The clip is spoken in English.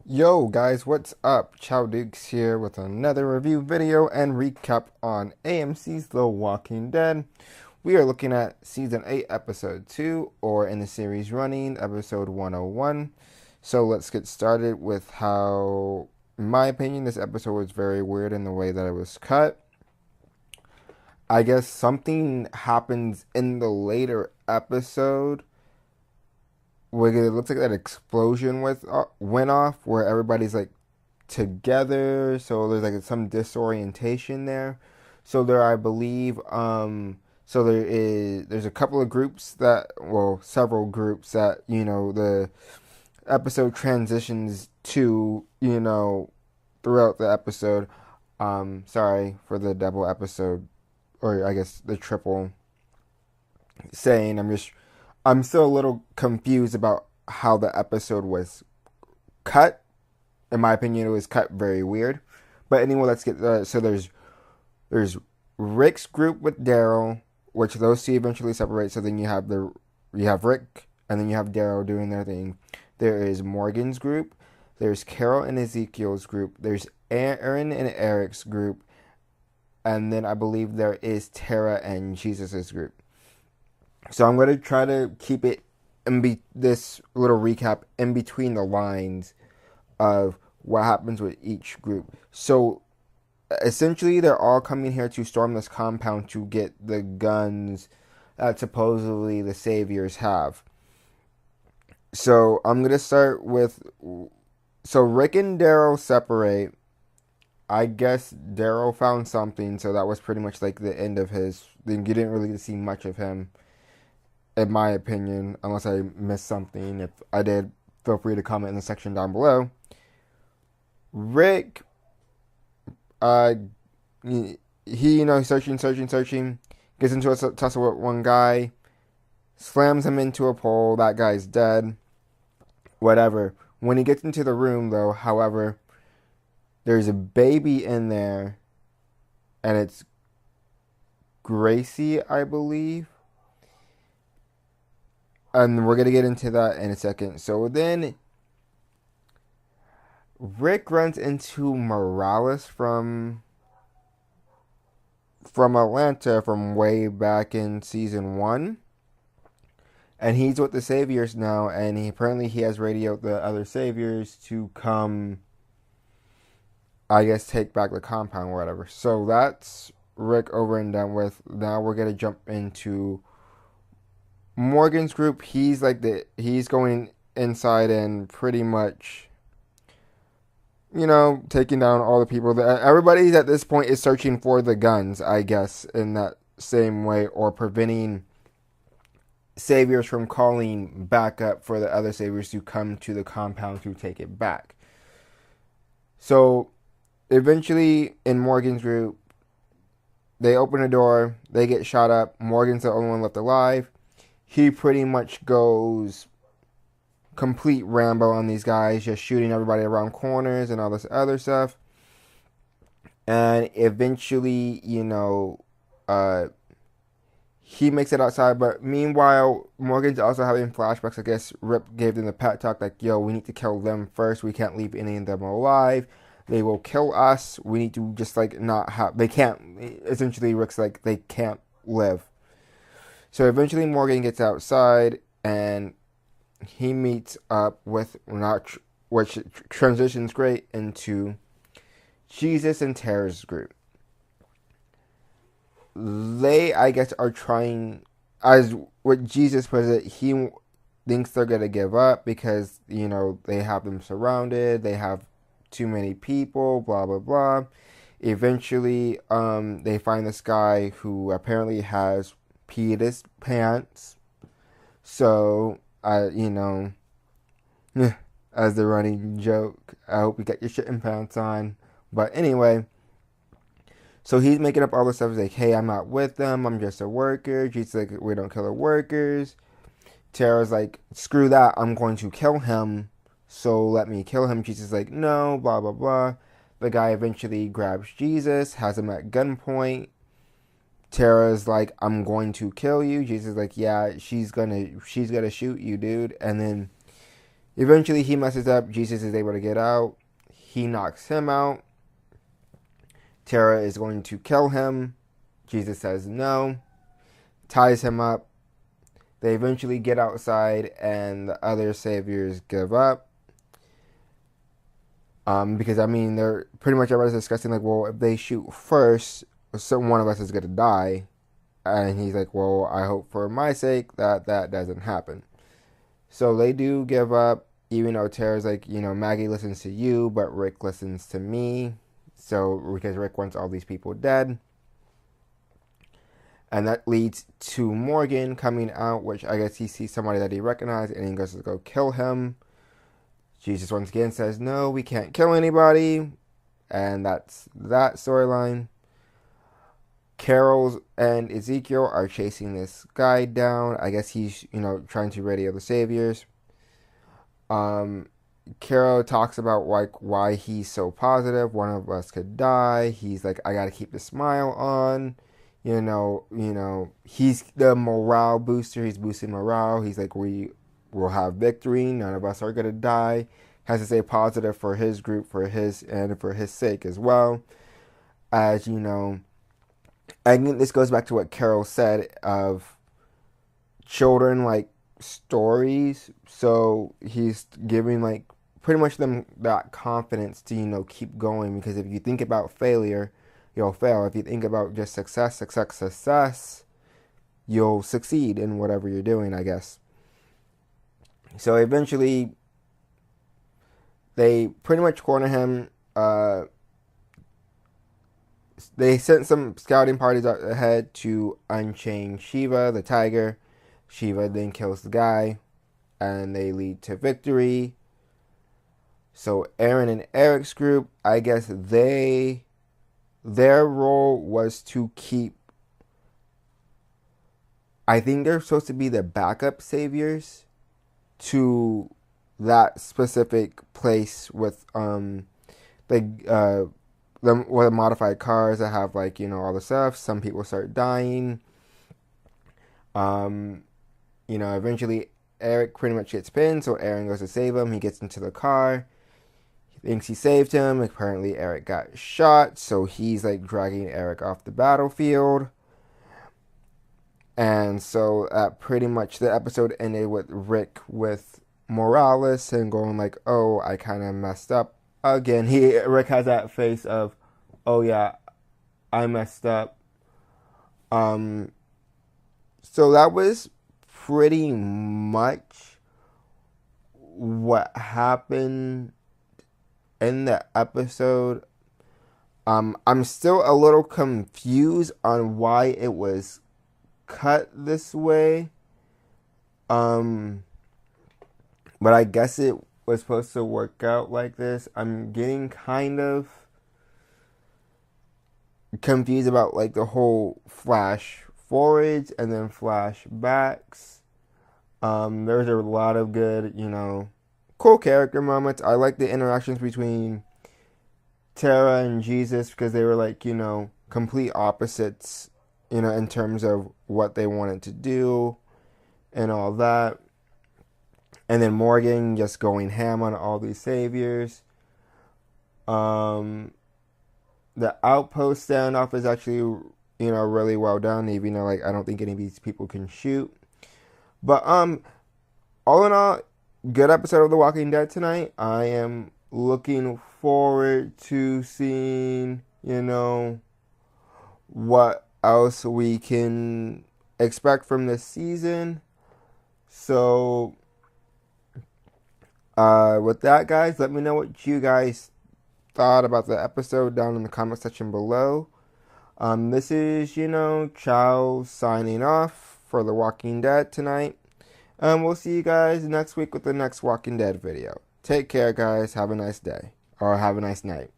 Yo guys, what's up? Chow Dukes here with another review video and recap on AMC's The Walking Dead. We are looking at Season 8, Episode 2, or in the series running, Episode 101. So let's get started with how, in my opinion, this episode was very weird in the way that it was cut. I guess something happens in the later episode where it looks like that explosion went off where everybody's like together, so there's like some disorientation there. So there, I believe, there's a couple of groups that, well, several groups that the episode transitions to, throughout the episode. Sorry for the double episode, or I guess the triple saying. I'm still a little confused about how the episode was cut. In my opinion, it was cut very weird. But anyway, let's get so there's Rick's group with Daryl, which those two eventually separate. So then you have Rick, and then you have Daryl doing their thing. There is Morgan's group. There's Carol and Ezekiel's group. There's Aaron and Eric's group, and then I believe there is Tara and Jesus's group. So I'm gonna try to keep it this little recap in between the lines of what happens with each group. So essentially, they're all coming here to storm this compound to get the guns that supposedly the saviors have. So I'm gonna start with, so Rick and Daryl separate. I guess Daryl found something, so that was pretty much like the end of his. Then you didn't really see much of him, in my opinion, unless I missed something. If I did, feel free to comment in the section down below. Rick, uh, he's searching, gets into a tussle with one guy, slams him into a pole. That guy's dead. Whatever. When he gets into the room, though, however, there's a baby in there, and it's Gracie, I believe. And we're gonna get into that in a second. So then Rick runs into Morales from Atlanta from way back in season 1. And he's with the Saviors now, and he has radioed the other Saviors to come, I guess, take back the compound or whatever. So that's Rick over and done with. Now we're gonna jump into Morgan's group. He's going inside and pretty much, taking down all the people. Everybody at this point is searching for the guns, I guess, in that same way, or preventing saviors from calling back up for the other saviors to come to the compound to take it back. So eventually, in Morgan's group, they open a door, they get shot up. Morgan's the only one left alive. He pretty much goes complete Rambo on these guys, just shooting everybody around corners and all this other stuff. And eventually, he makes it outside. But meanwhile, Morgan's also having flashbacks. I guess Rip gave them the pet talk like, yo, we need to kill them first. We can't leave any of them alive. They will kill us. We need to just not have, they can't, essentially Rick's like, they can't live. So eventually Morgan gets outside and he meets up with, which transitions great into Jesus and Tara's group. They, I guess, are trying, as what Jesus puts it, he thinks they're going to give up because, they have them surrounded, they have too many people, blah, blah, blah. Eventually, they find this guy who apparently has peed his pants. So, as the running joke, I hope you got your shit and pants on. But anyway, so he's making up all this stuff. He's like, hey, I'm not with them. I'm just a worker. Jesus like, we don't kill the workers. Tara's like, screw that. I'm going to kill him. So let me kill him. Jesus is like, no, blah, blah, blah. The guy eventually grabs Jesus, has him at gunpoint. Tara's like, I'm going to kill you. Jesus is like, yeah, she's gonna shoot you, dude. And then Eventually, he messes up. Jesus is able to get out. He knocks him out. Tara is going to kill him. Jesus says no. Ties him up. They eventually get outside, and the other saviors give up. Because I mean, they're pretty much everybody's discussing like, well, if they shoot first, one of us is gonna die. And he's like, well, I hope for my sake that doesn't happen. So they do give up, even though Tara's like, Maggie listens to you, but Rick listens to me. So, because Rick wants all these people dead. And that leads to Morgan coming out, which I guess he sees somebody that he recognized, and he goes to go kill him. Jesus once again says, no, we can't kill anybody. And that's that storyline. Carol and Ezekiel are chasing this guy down. I guess he's, trying to radio the saviors. Carol talks about like why he's so positive. One of us could die. He's like, I gotta keep the smile on. He's the morale booster. He's boosting morale. He's like, we will have victory. None of us are gonna die. Has to stay positive for his group, for his sake as well. As I think this goes back to what Carol said of children like stories. So he's giving like pretty much them that confidence to keep going, because if you think about failure, you'll fail. If you think about just success, you'll succeed in whatever you're doing, I guess. So eventually they pretty much corner him. They sent some scouting parties out ahead to unchain Shiva, the tiger. Shiva then kills the guy, and they lead to victory. So Aaron and Eric's group, I guess their role was to keep, I think they're supposed to be the backup saviors to that specific place with the modified cars that have like all the stuff. Some people start dying. Eventually Eric pretty much gets pinned, so Aaron goes to save him. He gets into the car. He thinks he saved him. Apparently Eric got shot, so he's like dragging Eric off the battlefield. And so pretty much the episode ended with Rick with Morales and going like, oh, I kind of messed up again. Rick has that face of, oh yeah, I messed up. So that was pretty much what happened in the episode. I'm still a little confused on why it was cut this way. But I guess it was supposed to work out like this. I'm getting kind of confused about like the whole flash forwards and then flashbacks. There's a lot of good, cool character moments. I like the interactions between Tara and Jesus, because they were like, complete opposites, in terms of what they wanted to do and all that. And then Morgan just going ham on all these saviors. The outpost standoff is actually, really well done, even though like I don't think any of these people can shoot. But all in all, good episode of The Walking Dead tonight. I am looking forward to seeing, what else we can expect from this season. So with that, guys, let me know what you guys thought about the episode down in the comment section below. This is, Charles signing off for The Walking Dead tonight. We'll see you guys next week with the next Walking Dead video. Take care, guys. Have a nice day. Or have a nice night.